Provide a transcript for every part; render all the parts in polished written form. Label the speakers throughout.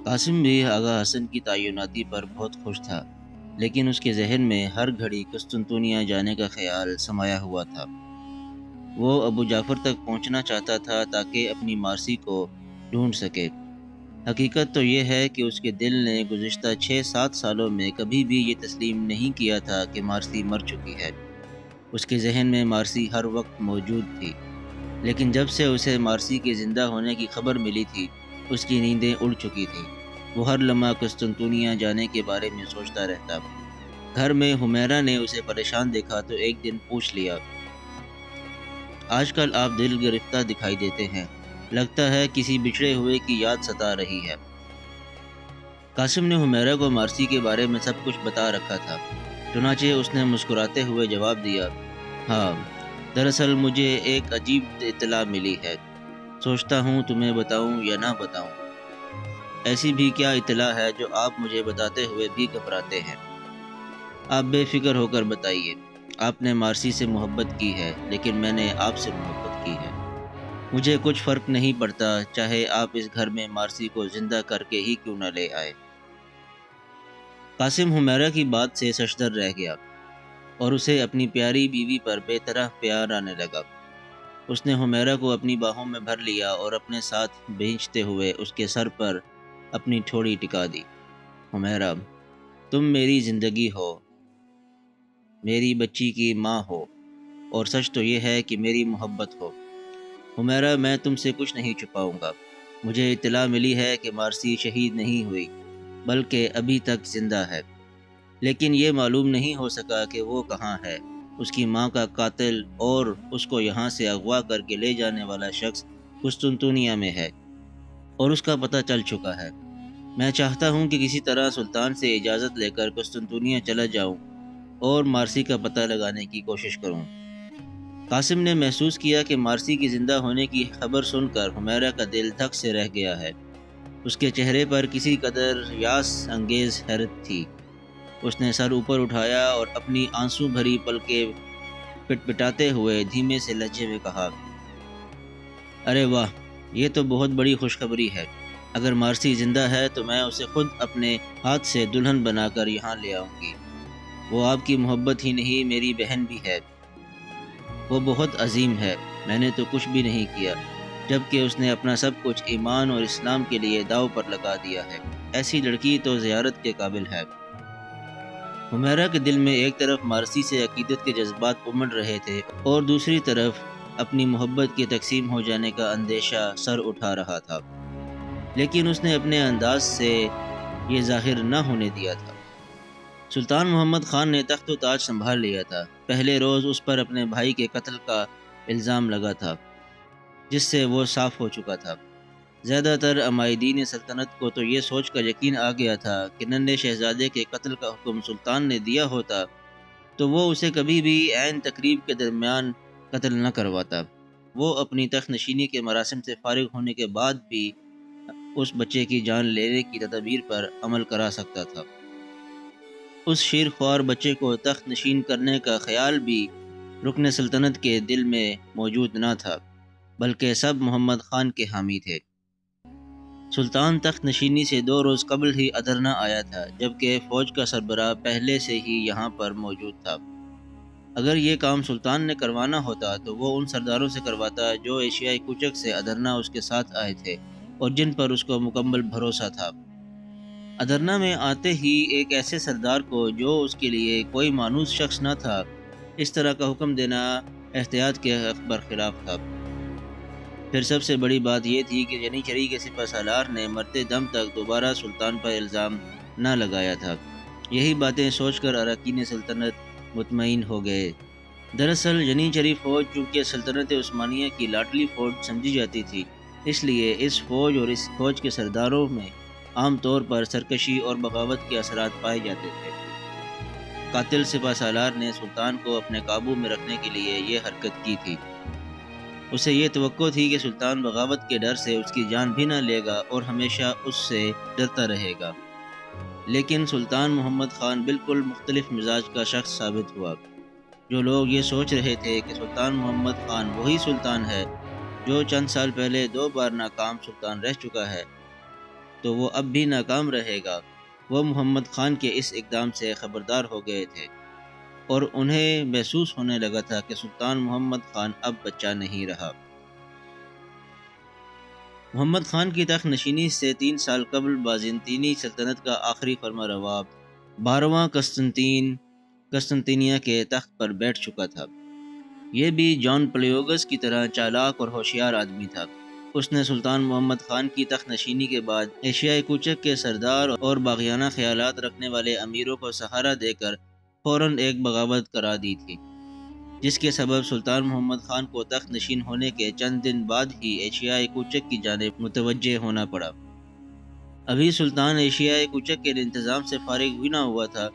Speaker 1: قاسم بھی آغا حسن کی تعیناتی پر بہت خوش تھا، لیکن اس کے ذہن میں ہر گھڑی قسطنطنیہ جانے کا خیال سمایا ہوا تھا۔ وہ ابو جعفر تک پہنچنا چاہتا تھا تاکہ اپنی مارسی کو ڈھونڈ سکے۔ حقیقت تو یہ ہے کہ اس کے دل نے گزشتہ 6-7 سالوں میں کبھی بھی یہ تسلیم نہیں کیا تھا کہ مارسی مر چکی ہے۔ اس کے ذہن میں مارسی ہر وقت موجود تھی، لیکن جب سے اسے مارسی کے زندہ ہونے کی خبر ملی تھی، اس کی نیندیں اڑ چکی تھیں۔ وہ ہر لمحہ قسطنطنیہ جانے کے بارے میں سوچتا رہتا۔ گھر میں حمیرہ نے اسے پریشان دیکھا تو ایک دن پوچھ لیا، آج کل آپ دل گرفتہ دکھائی دیتے ہیں، لگتا ہے کسی بچھڑے ہوئے کی یاد ستا رہی ہے۔ قاسم نے حمیرہ کو مارسی کے بارے میں سب کچھ بتا رکھا تھا، چنانچہ اس نے مسکراتے ہوئے جواب دیا، ہاں، دراصل مجھے ایک عجیب اطلاع ملی ہے، سوچتا ہوں تمہیں بتاؤں یا نہ بتاؤں۔ ایسی بھی کیا اطلاع ہے جو آپ مجھے بتاتے ہوئے بھی گھبراتے ہیں؟ آپ بے فکر ہو کر بتائیے۔ آپ نے مارسی سے محبت کی ہے، لیکن میں نے آپ سے محبت کی ہے۔ مجھے کچھ فرق نہیں پڑتا، چاہے آپ اس گھر میں مارسی کو زندہ کر کے ہی کیوں نہ لے آئے۔ قاسم حمیرہ کی بات سے سشدر رہ گیا اور اسے اپنی پیاری بیوی پر بے طرح پیار آنے لگا۔ اس نے حمیرہ کو اپنی باہوں میں بھر لیا اور اپنے ساتھ بھینچتے ہوئے اس کے سر پر اپنی ٹھوڑی ٹکا دی۔ حمیرہ، تم میری زندگی ہو، میری بچی کی ماں ہو، اور سچ تو یہ ہے کہ میری محبت ہو۔ حمیرہ، میں تم سے کچھ نہیں چھپاؤں گا۔ مجھے اطلاع ملی ہے کہ مارسی شہید نہیں ہوئی، بلکہ ابھی تک زندہ ہے، لیکن یہ معلوم نہیں ہو سکا کہ وہ کہاں ہے۔ اس کی ماں کا قاتل اور اس کو یہاں سے اغوا کر کے لے جانے والا شخص قسطنطنیہ میں ہے، اور اس کا پتہ چل چکا ہے۔ میں چاہتا ہوں کہ کسی طرح سلطان سے اجازت لے کر قسطنطنیہ چلا جاؤں اور مارسی کا پتہ لگانے کی کوشش کروں۔ قاسم نے محسوس کیا کہ مارسی کی زندہ ہونے کی خبر سن کر حمیرہ کا دل دھک سے رہ گیا ہے۔ اس کے چہرے پر کسی قدر یاس انگیز حیرت تھی۔ اس نے سر اوپر اٹھایا اور اپنی آنسو بھری پلکیں پٹپٹاتے ہوئے دھیمے سے لہجے میں کہا، ارے واہ، یہ تو بہت بڑی خوشخبری ہے۔ اگر مارسی زندہ ہے تو میں اسے خود اپنے ہاتھ سے دلہن بنا کر یہاں لے آؤں گی۔ وہ آپ کی محبت ہی نہیں، میری بہن بھی ہے۔ وہ بہت عظیم ہے، میں نے تو کچھ بھی نہیں کیا، جبکہ اس نے اپنا سب کچھ ایمان اور اسلام کے لیے داؤ پر لگا دیا ہے۔ ایسی لڑکی تو زیارت کے قابل ہے۔ حمیرہ کے دل میں ایک طرف مارسی سے عقیدت کے جذبات امڑ رہے تھے اور دوسری طرف اپنی محبت کے تقسیم ہو جانے کا اندیشہ سر اٹھا رہا تھا، لیکن اس نے اپنے انداز سے یہ ظاہر نہ ہونے دیا تھا۔ سلطان محمد خان نے تخت و تاج سنبھال لیا تھا۔ پہلے روز اس پر اپنے بھائی کے قتل کا الزام لگا تھا، جس سے وہ صاف ہو چکا تھا۔ زیادہ تر عمائدین سلطنت کو تو یہ سوچ کر یقین آ گیا تھا کہ ننھے شہزادے کے قتل کا حکم سلطان نے دیا ہوتا تو وہ اسے کبھی بھی عین تقریب کے درمیان قتل نہ کرواتا۔ وہ اپنی تخت نشینی کے مراسم سے فارغ ہونے کے بعد بھی اس بچے کی جان لینے کی تدابیر پر عمل کرا سکتا تھا۔ اس شیر خوار بچے کو تخت نشین کرنے کا خیال بھی رکن سلطنت کے دل میں موجود نہ تھا، بلکہ سب محمد خان کے حامی تھے۔ سلطان تخت نشینی سے 2 روز قبل ہی ادرنہ آیا تھا، جبکہ فوج کا سربراہ پہلے سے ہی یہاں پر موجود تھا۔ اگر یہ کام سلطان نے کروانا ہوتا تو وہ ان سرداروں سے کرواتا جو ایشیائی کوچک سے ادرنہ اس کے ساتھ آئے تھے اور جن پر اس کو مکمل بھروسہ تھا۔ ادرنہ میں آتے ہی ایک ایسے سردار کو جو اس کے لیے کوئی مانوس شخص نہ تھا، اس طرح کا حکم دینا احتیاط کے برخلاف تھا۔ پھر سب سے بڑی بات یہ تھی کہ ینیچری کے سپہ سالار نے مرتے دم تک دوبارہ سلطان پر الزام نہ لگایا تھا۔ یہی باتیں سوچ کر اراکین سلطنت مطمئن ہو گئے۔ دراصل ینیچری فوج چونکہ سلطنت عثمانیہ کی لاڈلی فوج سمجھی جاتی تھی، اس لیے اس فوج اور اس فوج کے سرداروں میں عام طور پر سرکشی اور بغاوت کے اثرات پائے جاتے تھے۔ قاتل سپہ سالار نے سلطان کو اپنے قابو میں رکھنے کے لیے یہ حرکت کی تھی۔ اسے یہ توقع تھی کہ سلطان بغاوت کے ڈر سے اس کی جان بھی نہ لے گا اور ہمیشہ اس سے ڈرتا رہے گا، لیکن سلطان محمد خان بالکل مختلف مزاج کا شخص ثابت ہوا۔ جو لوگ یہ سوچ رہے تھے کہ سلطان محمد خان وہی سلطان ہے جو چند سال پہلے 2 بار ناکام سلطان رہ چکا ہے، تو وہ اب بھی ناکام رہے گا۔ وہ محمد خان کے اس اقدام سے خبردار ہو گئے تھے اور انہیں محسوس ہونے لگا تھا کہ سلطان محمد خان اب بچہ نہیں رہا۔ محمد خان کی تخت نشینی سے 3 سال قبل بازنطینی سلطنت کا آخری فرما روا 12واں قسطنطنیہ کے تخت پر بیٹھ چکا تھا۔ یہ بھی جان پلیوگس کی طرح چالاک اور ہوشیار آدمی تھا۔ اس نے سلطان محمد خان کی تخت نشینی کے بعد ایشیائے کوچک کے سردار اور باغیانہ خیالات رکھنے والے امیروں کو سہارا دے کر فوراً ایک بغاوت کرا دی تھی، جس کے سبب سلطان محمد خان کو تخت نشین ہونے کے چند دن بعد ہی ایشیائے کوچک کی جانب متوجہ ہونا پڑا۔ ابھی سلطان ایشیائے کوچک کے انتظام سے فارغ بھی نہ ہوا تھا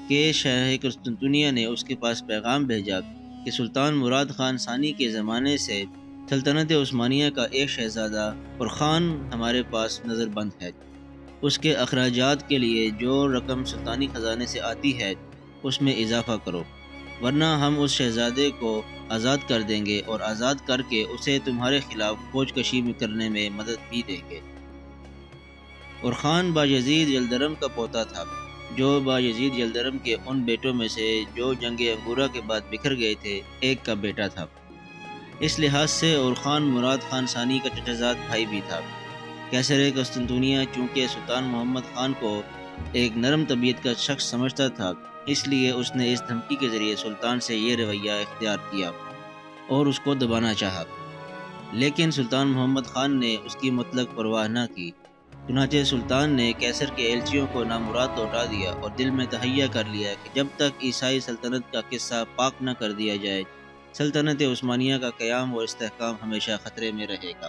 Speaker 1: کہ شاہ قسطنطنیہ نے اس کے پاس پیغام بھیجا کہ سلطان مراد خان ثانی کے زمانے سے سلطنت عثمانیہ کا ایک شہزادہ اورخان ہمارے پاس نظر بند ہے۔ اس کے اخراجات کے لیے جو رقم سلطانی خزانے سے آتی ہے اس میں اضافہ کرو، ورنہ ہم اس شہزادے کو آزاد کر دیں گے اور آزاد کر کے اسے تمہارے خلاف فوج کشی کرنے میں مدد بھی دیں گے۔ اورخان بایزید یلدرم کا پوتا تھا، جو بایزید یلدرم کے ان بیٹوں میں سے جو جنگ انگورہ کے بعد بکھر گئے تھے ایک کا بیٹا تھا۔ اس لحاظ سے اورخان مراد خان ثانی کا چچا زاد بھائی بھی تھا۔ قیصر قسطنطنیہ چونکہ سلطان محمد خان کو ایک نرم طبیعت کا شخص سمجھتا تھا، اس لیے اس نے اس دھمکی کے ذریعے سلطان سے یہ رویہ اختیار کیا اور اس کو دبانا چاہا، لیکن سلطان محمد خان نے اس کی مطلق پرواہ نہ کی۔ چنانچہ سلطان نے قیصر کے ایلچیوں کو نامراد لوٹا دیا اور دل میں تہیہ کر لیا کہ جب تک عیسائی سلطنت کا قصہ پاک نہ کر دیا جائے، سلطنت عثمانیہ کا قیام اور استحکام ہمیشہ خطرے میں رہے گا۔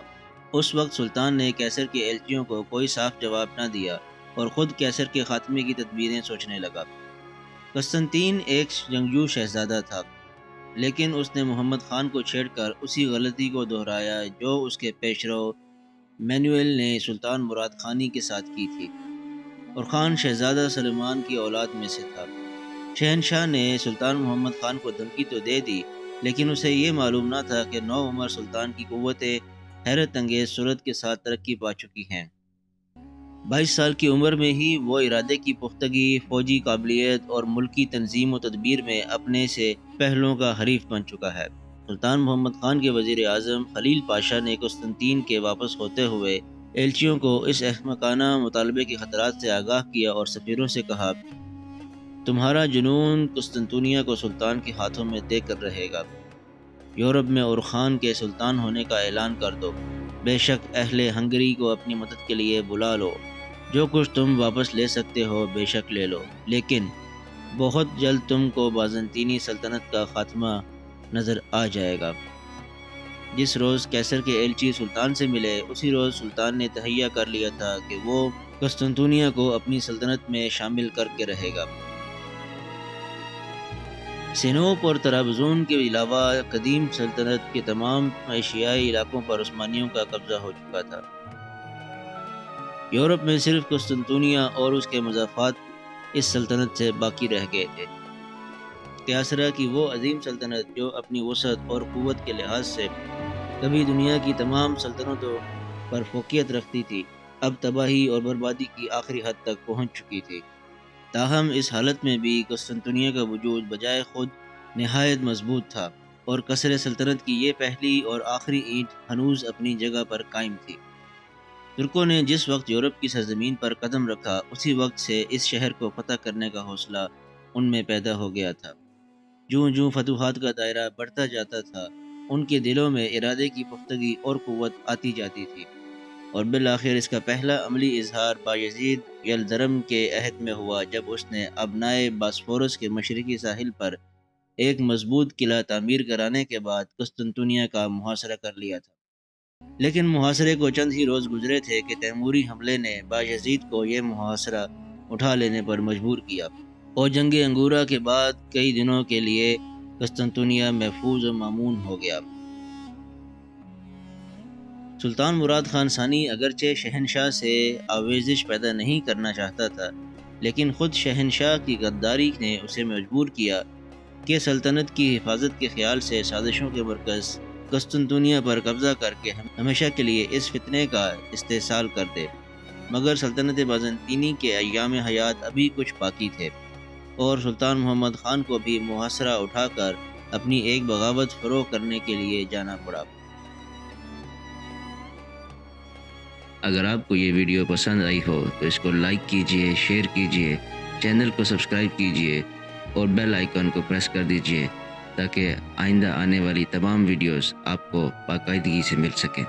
Speaker 1: اس وقت سلطان نے قیصر کے ایلچیوں کو کوئی صاف جواب نہ دیا اور خود قیصر کے خاتمے کی تدبیریں سوچنے لگا۔ قسطنطین ایک جنگجو شہزادہ تھا، لیکن اس نے محمد خان کو چھیڑ کر اسی غلطی کو دہرایا جو اس کے پیشرو مینوئل نے سلطان مراد خانی کے ساتھ کی تھی۔ اورخان شہزادہ سلیمان کی اولاد میں سے تھا۔ شہنشاہ نے سلطان محمد خان کو دھمکی تو دے دی، لیکن اسے یہ معلوم نہ تھا کہ نوعمر سلطان کی قوتیں حیرت انگیز صورت کے ساتھ ترقی پا چکی ہیں۔ 22 سال کی عمر میں ہی وہ ارادے کی پختگی، فوجی قابلیت اور ملکی تنظیم و تدبیر میں اپنے سے پہلوں کا حریف بن چکا ہے۔ سلطان محمد خان کے وزیر اعظم خلیل پاشا نے قسطنطین کے واپس ہوتے ہوئے ایلچیوں کو اس احمقانہ مطالبے کے خطرات سے آگاہ کیا اور سفیروں سے کہا، تمہارا جنون قسطنطنیہ کو سلطان کے ہاتھوں میں دے کر رہے گا۔ یورپ میں اورخان کے سلطان ہونے کا اعلان کر دو۔ بے شک اہل ہنگری کو اپنی مدد کے لیے بلا لو۔ جو کچھ تم واپس لے سکتے ہو بے شک لے لو، لیکن بہت جلد تم کو بازنطینی سلطنت کا خاتمہ نظر آ جائے گا۔ جس روز قیصر کے ایلچی سلطان سے ملے، اسی روز سلطان نے تہیہ کر لیا تھا کہ وہ قسطنطنیہ کو اپنی سلطنت میں شامل کر کے رہے گا۔ سینوپ اور طرابزون کے علاوہ قدیم سلطنت کے تمام ایشیائی علاقوں پر عثمانیوں کا قبضہ ہو چکا تھا۔ یورپ میں صرف قسطنطنیہ اور اس کے مضافات اس سلطنت سے باقی رہ گئے تھے۔ قیصرہ کی وہ عظیم سلطنت جو اپنی وسعت اور قوت کے لحاظ سے کبھی دنیا کی تمام سلطنتوں پر فوقیت رکھتی تھی، اب تباہی اور بربادی کی آخری حد تک پہنچ چکی تھی۔ تاہم اس حالت میں بھی قسطنطنیہ کا وجود بجائے خود نہایت مضبوط تھا اور قصر سلطنت کی یہ پہلی اور آخری اینٹ ہنوز اپنی جگہ پر قائم تھی۔ ترکوں نے جس وقت یورپ کی سرزمین پر قدم رکھا، اسی وقت سے اس شہر کو فتح کرنے کا حوصلہ ان میں پیدا ہو گیا تھا۔ جوں جوں فتوحات کا دائرہ بڑھتا جاتا تھا، ان کے دلوں میں ارادے کی پختگی اور قوت آتی جاتی تھی، اور بالآخر اس کا پہلا عملی اظہار بایزید یلدرم کے عہد میں ہوا، جب اس نے ابنائے باسفورس کے مشرقی ساحل پر ایک مضبوط قلعہ تعمیر کرانے کے بعد قسطنطنیہ کا محاصرہ کر لیا تھا۔ لیکن محاصرے کو چند ہی روز گزرے تھے کہ تیموری حملے نے بایزید کو یہ محاصرہ اٹھا لینے پر مجبور کیا، اور جنگ انگورہ کے بعد کئی دنوں کے لیے قسطنطنیہ محفوظ و مامون ہو گیا۔ سلطان مراد خان ثانی اگرچہ شہنشاہ سے آویزش پیدا نہیں کرنا چاہتا تھا، لیکن خود شہنشاہ کی غداری نے اسے مجبور کیا کہ سلطنت کی حفاظت کے خیال سے سازشوں کے مرکز قسطنطنیہ پر قبضہ کر کے ہمیشہ کے لیے اس فتنے کا استحصال کر دے۔ مگر سلطنت بازنطینی کے ایام حیات ابھی کچھ باقی تھے اور سلطان محمد خان کو بھی محاصرہ اٹھا کر اپنی ایک بغاوت فروغ کرنے کے لیے جانا پڑا۔ اگر آپ کو یہ ویڈیو پسند آئی ہو تو اس کو لائک کیجئے، شیئر کیجئے، چینل کو سبسکرائب کیجئے اور بیل آئیکن کو پریس کر دیجئے تاکہ آئندہ آنے والی تمام ویڈیوز آپ کو باقاعدگی سے مل سکیں۔